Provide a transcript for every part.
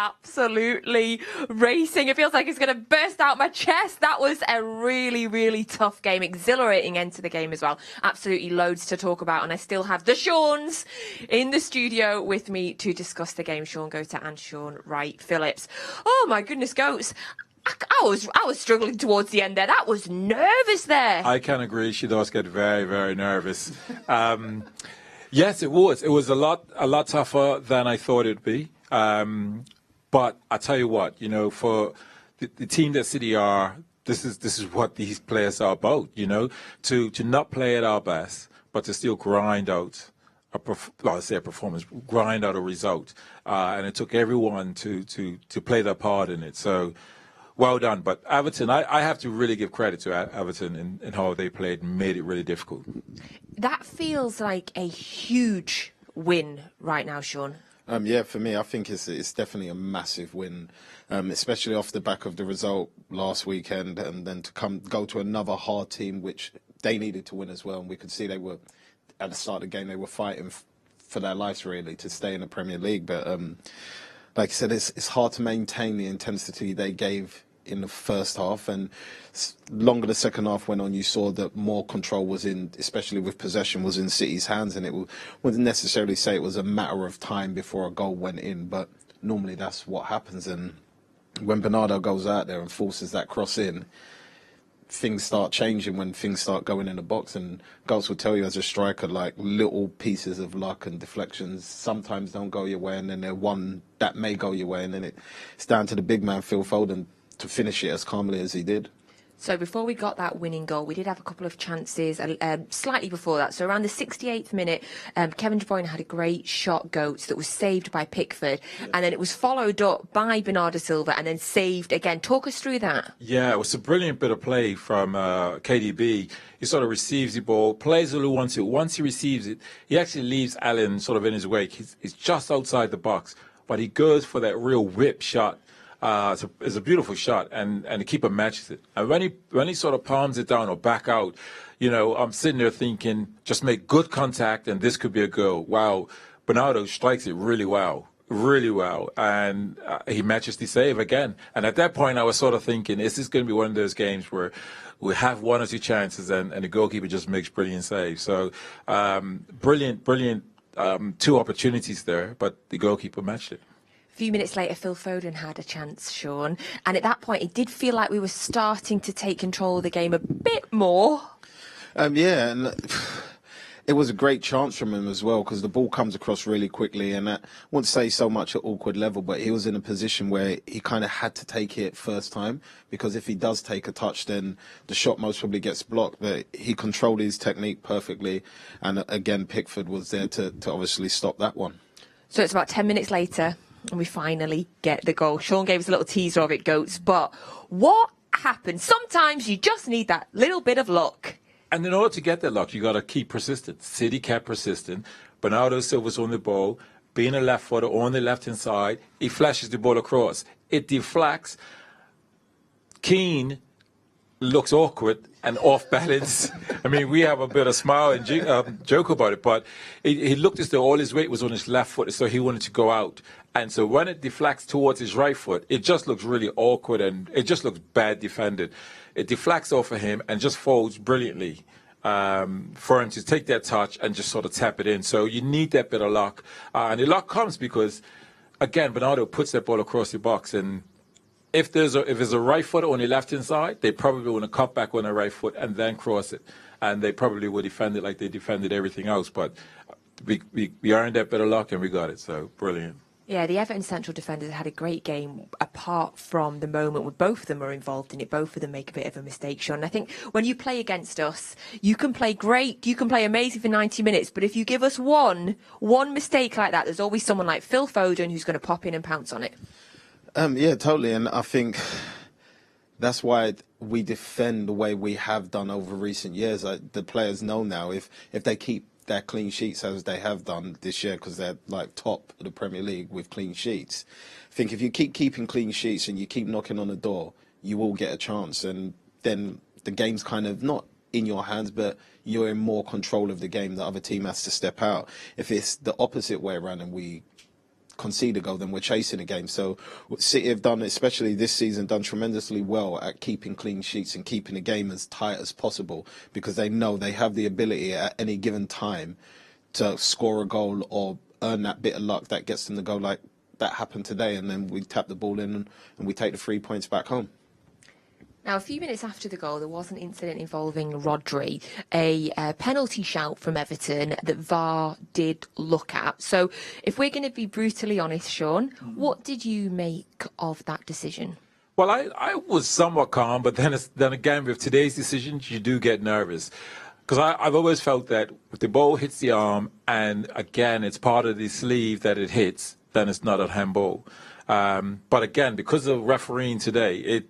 absolutely racing. It feels like it's going to burst out my chest. That was a really, really tough game. Exhilarating end to the game as well. Absolutely loads to talk about. And I still have the SHAUN'S in the studio with me to discuss the game. Shaun Goater and Shaun Wright-Phillips. Oh my goodness, goats. I was struggling towards the end there. That was nervous there. I can agree. She does get very, very nervous. Yes, it was. It was a lot tougher than I thought it'd be. But I tell you what, you know, for the team that City are, this is what these players are about. You know, to not play at our best, but to still grind out a performance, grind out a result, and it took everyone to play their part in it. So. Well done. But Everton, I have to really give credit to Everton in how they played and made it really difficult. That feels like a huge win right now, Shaun. Yeah, for me, I think it's definitely a massive win, especially off the back of the result last weekend, and then to go to another hard team, which they needed to win as well. And we could see they were, at the start of the game, they were fighting for their lives, really, to stay in the Premier League. But like I said, it's hard to maintain the intensity they gave in the first half, and longer the second half went on, you saw that more control was in, especially with possession, was in City's hands, and it wouldn't necessarily say it was a matter of time before a goal went in, but normally that's what happens. And when Bernardo goes out there and forces that cross in, things start changing when things start going in the box. And goals will tell you as a striker, like, little pieces of luck and deflections sometimes don't go your way, and then they're one that may go your way, and then it's down to the big man Phil Foden to finish it as calmly as he did. So before we got that winning goal, we did have a couple of chances slightly before that. So around the 68th minute, Kevin De Bruyne had a great shot, Goats, that was saved by Pickford. Yeah. And then it was followed up by Bernardo Silva and then saved again. Talk us through that. Yeah, it was a brilliant bit of play from KDB. He sort of receives the ball, plays all he wants to. Once he receives it, he actually leaves Allen sort of in his wake. He's just outside the box, but he goes for that real whip shot. It's a beautiful shot, and the keeper matches it. And when he sort of palms it down or back out, you know, I'm sitting there thinking, just make good contact, and this could be a goal. Wow, Bernardo strikes it really well, and he matches the save again. And at that point, I was sort of thinking, is this going to be one of those games where we have one or two chances, and the goalkeeper just makes brilliant saves? So brilliant, two opportunities there, but the goalkeeper matched it. A few minutes later, Phil Foden had a chance, Shaun. And at that point, it did feel like we were starting to take control of the game a bit more. Yeah, and it was a great chance from him as well, because the ball comes across really quickly. And I wouldn't say so much at awkward level, but he was in a position where he kind of had to take it first time, because if he does take a touch, then the shot most probably gets blocked. But he controlled his technique perfectly. And again, Pickford was there to obviously stop that one. So it's about 10 minutes later, and we finally get the goal. Shaun gave us a little teaser of it, Goats. But what happened? Sometimes you just need that little bit of luck. And in order to get that luck, you got to keep persistent. City kept persistent. Bernardo Silva's on the ball, being a left footer on the left-hand side. He flashes the ball across. It deflects. Keane looks awkward and off balance. I mean, we have a bit of smile and joke about it, but he looked as though all his weight was on his left foot, so he wanted to go out. And so when it deflects towards his right foot, it just looks really awkward, and it just looks bad defended. It deflects off of him and just folds brilliantly for him to take that touch and just sort of tap it in. So you need that bit of luck. And the luck comes because, again, Bernardo puts that ball across the box, and if there's a right foot on the left-hand side, they probably want to cut back on the right foot and then cross it. And they probably would defend it like they defended everything else. But we earned that bit of luck, and we got it. So brilliant. Yeah, the Everton central defenders had a great game, apart from the moment where both of them are involved in it. Both of them make a bit of a mistake, Shaun. I think when you play against us, you can play great, you can play amazing for 90 minutes, but if you give us one mistake like that, there's always someone like Phil Foden who's going to pop in and pounce on it. Yeah, totally. And I think that's why we defend the way we have done over recent years. The players know now if they keep their clean sheets as they have done this year, because they're like top of the Premier League with clean sheets. I think if you keep keeping clean sheets and you keep knocking on the door, you will get a chance. And then the game's kind of not in your hands, but you're in more control of the game. The other team has to step out. If it's the opposite way around and we concede a goal, then we're chasing a game. So City have done, especially this season, done tremendously well at keeping clean sheets and keeping the game as tight as possible, because they know they have the ability at any given time to score a goal or earn that bit of luck that gets them the goal, like that happened today, and then we tap the ball in and we take the 3 points back home. Now, a few minutes after the goal, there was an incident involving Rodri, a penalty shout from Everton that VAR did look at. So if we're going to be brutally honest, Sean, what did you make of that decision? Well, I was somewhat calm, but then again, with today's decisions, you do get nervous. Because I've always felt that if the ball hits the arm and, again, it's part of the sleeve that it hits, then it's not a handball. But again, because of refereeing today,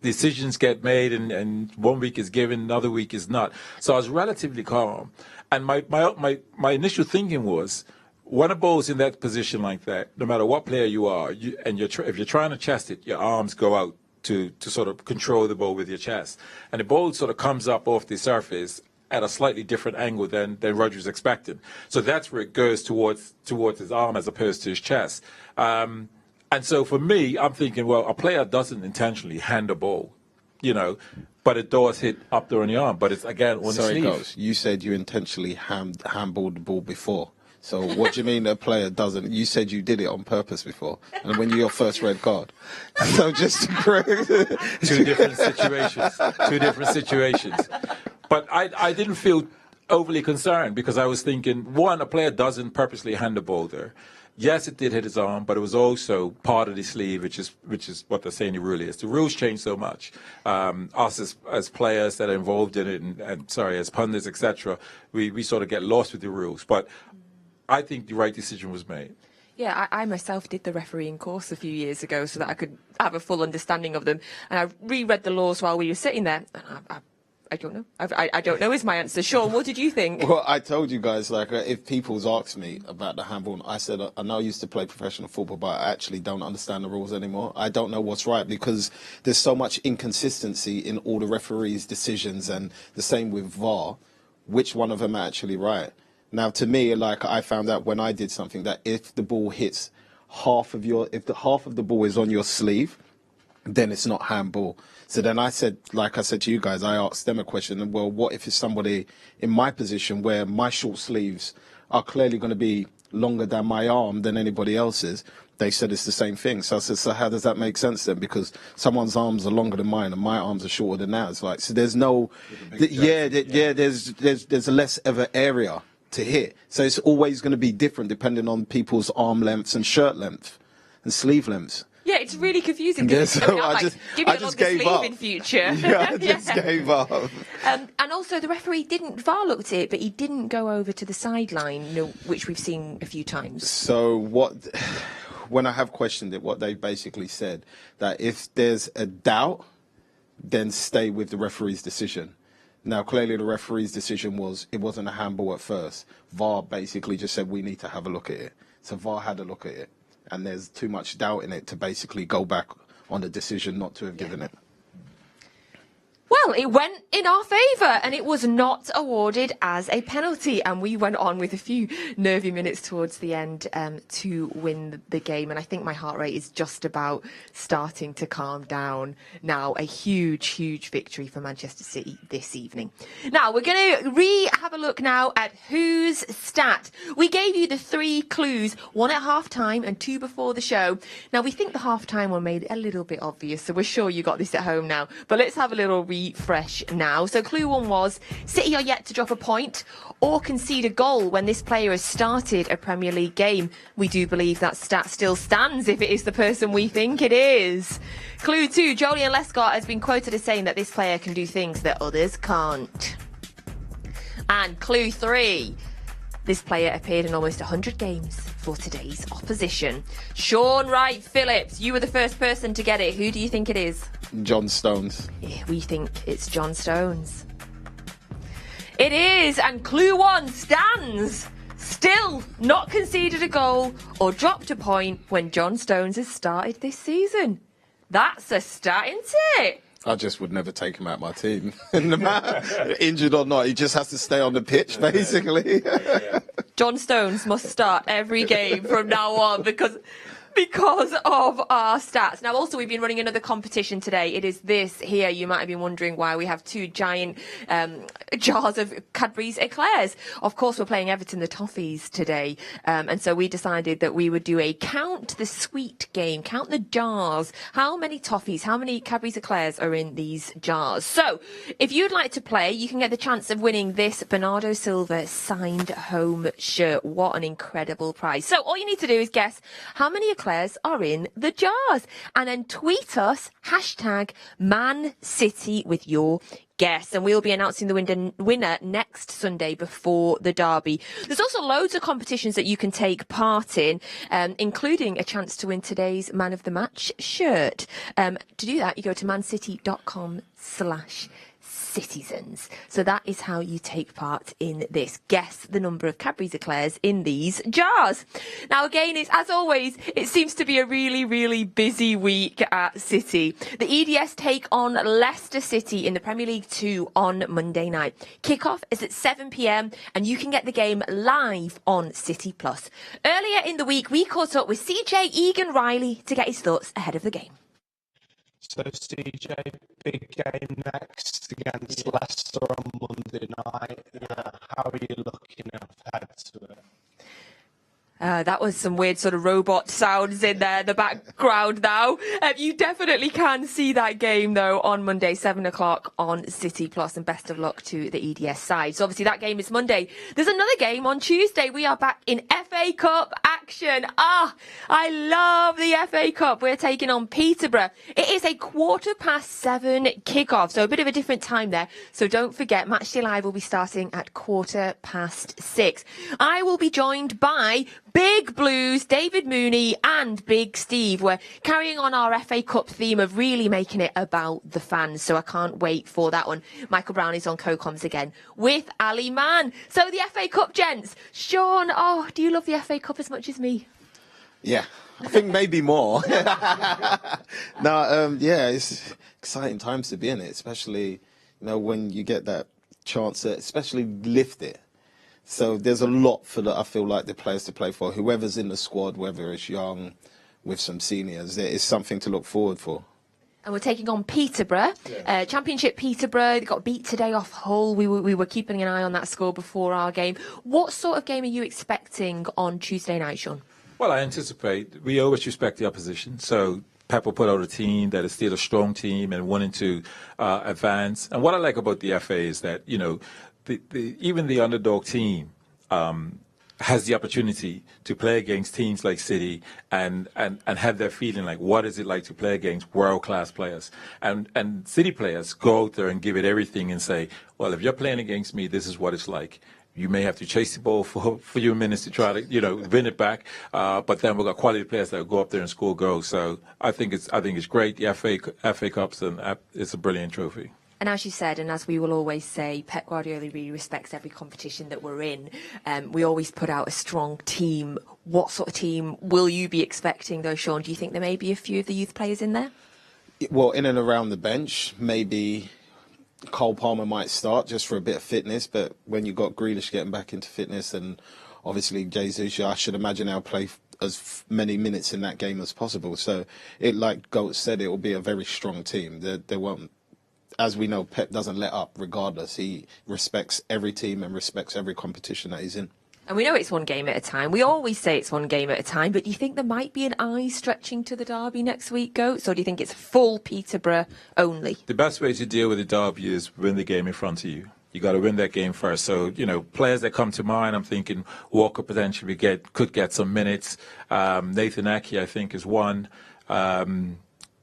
decisions get made and 1 week is given, another week is not. So I was relatively calm. And my initial thinking was, when a ball's in that position like that, no matter what player you are, if you're trying to chest it, your arms go out to sort of control the ball with your chest. And the ball sort of comes up off the surface at a slightly different angle than Rodri's expecting. So that's where it goes towards his arm as opposed to his chest. And so for me, I'm thinking, well, a player doesn't intentionally hand a ball, but it does hit up there on the arm. But it's, again, on the sleeve. Goes. You said you intentionally handballed the ball before. So what do you mean a player doesn't? You said you did it on purpose before, and when you're your first red card. So just to correct. Two different situations. But I didn't feel overly concerned, because I was thinking, one, a player doesn't purposely hand the ball there. Yes, it did hit his arm, but it was also part of the sleeve, which is what they're saying the rule is. The rules change so much. Us as players that are involved in it, and as pundits, etc., we sort of get lost with the rules. But I think the right decision was made. Yeah, I myself did the refereeing course a few years ago so that I could have a full understanding of them. And I reread the laws while we were sitting there, and I don't know. I don't know is my answer. Sean, what did you think? Well, I told you guys, if people's asked me about the handball, I said, I know I used to play professional football, but I actually don't understand the rules anymore. I don't know what's right, because there's so much inconsistency in all the referees' decisions, and the same with VAR. Which one of them are actually right? Now, to me, I found out when I did something, that if the ball hits half of the ball is on your sleeve, then it's not handball. So then I said, like I said to you guys, I asked them a question, well, what if it's somebody in my position where my short sleeves are clearly going to be longer than my arm than anybody else's? They said it's the same thing. So I said, so how does that make sense then? Because someone's arms are longer than mine and my arms are shorter than theirs. So there's no, there's less of an area to hit. So it's always going to be different depending on people's arm lengths and shirt length and sleeve lengths. Yeah, it's really confusing. Yeah, so give me a longer gave sleeve up in future. Yeah, I just gave up. And also, the referee VAR looked at it, but he didn't go over to the sideline, which we've seen a few times. So when I have questioned it, what they basically said, that if there's a doubt, then stay with the referee's decision. Now, clearly the referee's decision it wasn't a handball at first. VAR basically just said, we need to have a look at it. So VAR had a look at it. And there's too much doubt in it to basically go back on the decision not to have given it. Well, it went in our favour, and it was not awarded as a penalty. And we went on with a few nervy minutes towards the end to win the game. And I think my heart rate is just about starting to calm down now. A huge, huge victory for Manchester City this evening. Now, we're going to have a look now at Who's Stat. We gave you the 3 clues, 1 at half-time and 2 before the show. Now, we think the half-time one made it a little bit obvious, so we're sure you got this at home now. But let's have a little refresh now. So clue 1 was, City are yet to drop a point or concede a goal when this player has started a Premier League game. We do believe that stat still stands if it is the person we think it is. Clue 2, Joleon Lescott has been quoted as saying that this player can do things that others can't. And clue 3, this player appeared in almost 100 games for today's opposition. Sean Wright-Phillips, you were the first person to get it. Who do you think it is? John Stones. Yeah, we think it's John Stones. It is, and clue 1 stands. Still not conceded a goal or dropped a point when John Stones has started this season. That's a stat, isn't it? I just would never take him out of my team. No matter injured or not, he just has to stay on the pitch, basically. John Stones must start every game from now on because of our stats. Now, also, we've been running another competition today. It is this here. You might have been wondering why we have 2 giant jars of Cadbury's eclairs. Of course, we're playing Everton the Toffees today. And so we decided that we would do a count the sweet game, count the jars. How many toffees, how many Cadbury's eclairs are in these jars? So if you'd like to play, you can get the chance of winning this Bernardo Silva signed home shirt. What an incredible prize. So all you need to do is guess how many eclairs are in the jars, and then tweet us #Man City with your guess, and we'll be announcing the winner next Sunday before the derby. There's also loads of competitions that you can take part in, including a chance to win today's Man of the Match shirt. To do that, you go to mancity.com/citizens. So that is how you take part in this. Guess the number of Cadbury's eclairs in these jars. Now, again, it's, as always, it seems to be a really, really busy week at City. The EDS take on Leicester City in the Premier League 2 on Monday night. Kickoff is at 7 p.m. and you can get the game live on City Plus. Earlier in the week, we caught up with CJ Egan-Riley to get his thoughts ahead of the game. So, CJ, big game next against Leicester on Monday night. How are you looking ahead to it? That was some weird sort of robot sounds in there, the background now. You definitely can see that game, though, on Monday, 7 o'clock on City Plus, and best of luck to the EDS side. So, obviously, that game is Monday. There's another game on Tuesday. We are back in FA Cup action. I love the FA Cup. We're taking on Peterborough. It is a 7:15 kickoff, so a bit of a different time there. So, don't forget, Matchday Live will be starting at 6:15. I will be joined by Big Blues, David Mooney and Big Steve. We're carrying on our FA Cup theme of really making it about the fans, so I can't wait for that one. Michael Brown is on co-coms again with Ali Mann. So the FA Cup, gents. Sean, do you love the FA Cup as much as me? Yeah, I think maybe more. It's exciting times to be in it, especially, when you get that chance to especially lift it. So there's a lot I feel like the players to play for. Whoever's in the squad, whether it's young, with some seniors, there is something to look forward for. And we're taking on Peterborough, Championship Peterborough. They got beat today off Hull. We were keeping an eye on that score before our game. What sort of game are you expecting on Tuesday night, Sean? Well, I anticipate we always respect the opposition. So Pep will put out a team that is still a strong team and wanting to advance. And what I like about the FA is that, even the underdog team has the opportunity to play against teams like City and have their feeling like, what is it like to play against world-class players? And City players go out there and give it everything and say, well, if you're playing against me, this is what it's like. You may have to chase the ball for a few minutes to try to, win it back. But then we've got quality players that go up there and score goals. So I think it's great. The FA Cups, and it's a brilliant trophy. And as you said, and as we will always say, Pep Guardiola really respects every competition that we're in. We always put out a strong team. What sort of team will you be expecting, though, Sean? Do you think there may be a few of the youth players in there? Well, in and around the bench, maybe Cole Palmer might start just for a bit of fitness. But when you've got Grealish getting back into fitness and obviously Jesus, I should imagine they'll play as many minutes in that game as possible. So, like Goat said, it will be a very strong team. They won't. As we know, Pep doesn't let up regardless. He respects every team and respects every competition that he's in. And we know it's one game at a time. We always say it's one game at a time, but do you think there might be an eye stretching to the derby next week, Goats, or do you think it's full Peterborough only? The best way to deal with the derby is win the game in front of you. You got to win that game first. So, players that come to mind, I'm thinking Walker potentially could get some minutes. Nathan Ake, I think, is one.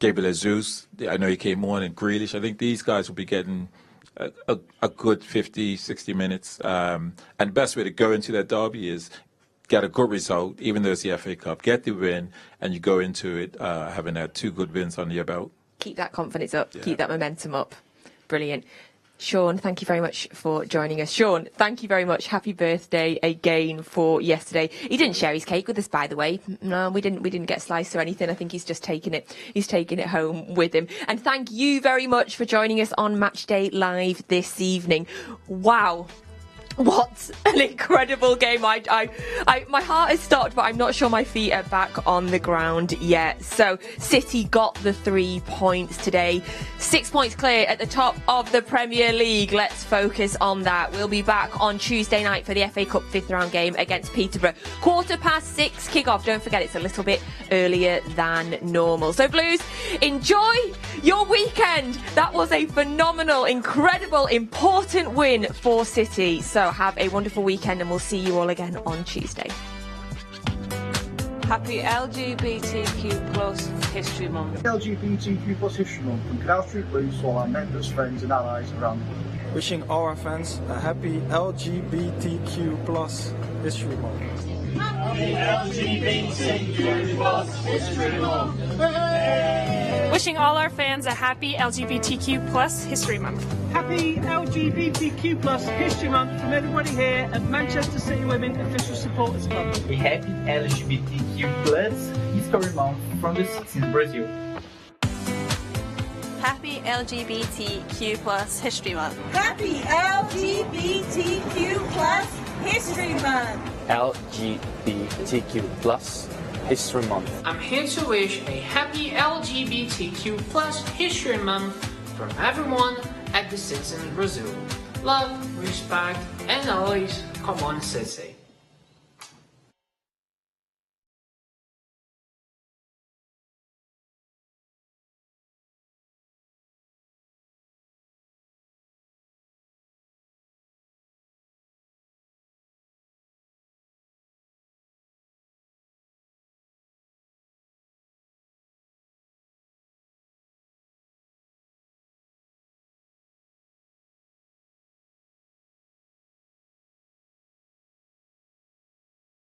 Gabriel Jesus, I know he came on, and Grealish. I think these guys will be getting a good 50, 60 minutes. And the best way to go into that derby is get a good result, even though it's the FA Cup. Get the win, and you go into it having had 2 good wins under your belt. Keep that confidence up. Yeah. Keep that momentum up. Brilliant. Sean, thank you very much for joining us. Sean, thank you very much. Happy birthday again for yesterday. He didn't share his cake with us, by the way. No, we didn't get sliced or anything. I think he's just taking it home with him. And thank you very much for joining us on Matchday Live this evening. Wow. What an incredible game. My heart has stopped, but I'm not sure my feet are back on the ground yet. So City got the 3 points today. 6 points clear at the top of the Premier League. Let's focus on that. We'll be back on Tuesday night for the FA Cup 5th round game against Peterborough. 6:15 kick-off. Don't forget, it's a little bit earlier than normal. So Blues, enjoy your weekend. That was a phenomenal, incredible, important win for City. So have a wonderful weekend, and we'll see you all again on Tuesday. Happy LGBTQ plus History Month. LGBTQ plus History Month from Canal Street Blues to all our members, friends and allies around the world. Wishing all our fans a happy LGBTQ plus History Month. Happy LGBTQ plus History Month. Wishing all our fans a happy LGBTQ plus History Month. Happy LGBTQ plus History Month from everybody here at Manchester City Women Official Supporters Club. A happy LGBTQ plus History Month from the cities in Brazil. Happy LGBTQ plus History Month. Happy LGBTQ plus History Month. LGBTQ plus History Month. I'm here to wish a happy LGBTQ plus History Month from everyone at the Citizen Brazil. Love, respect, and always come on, City.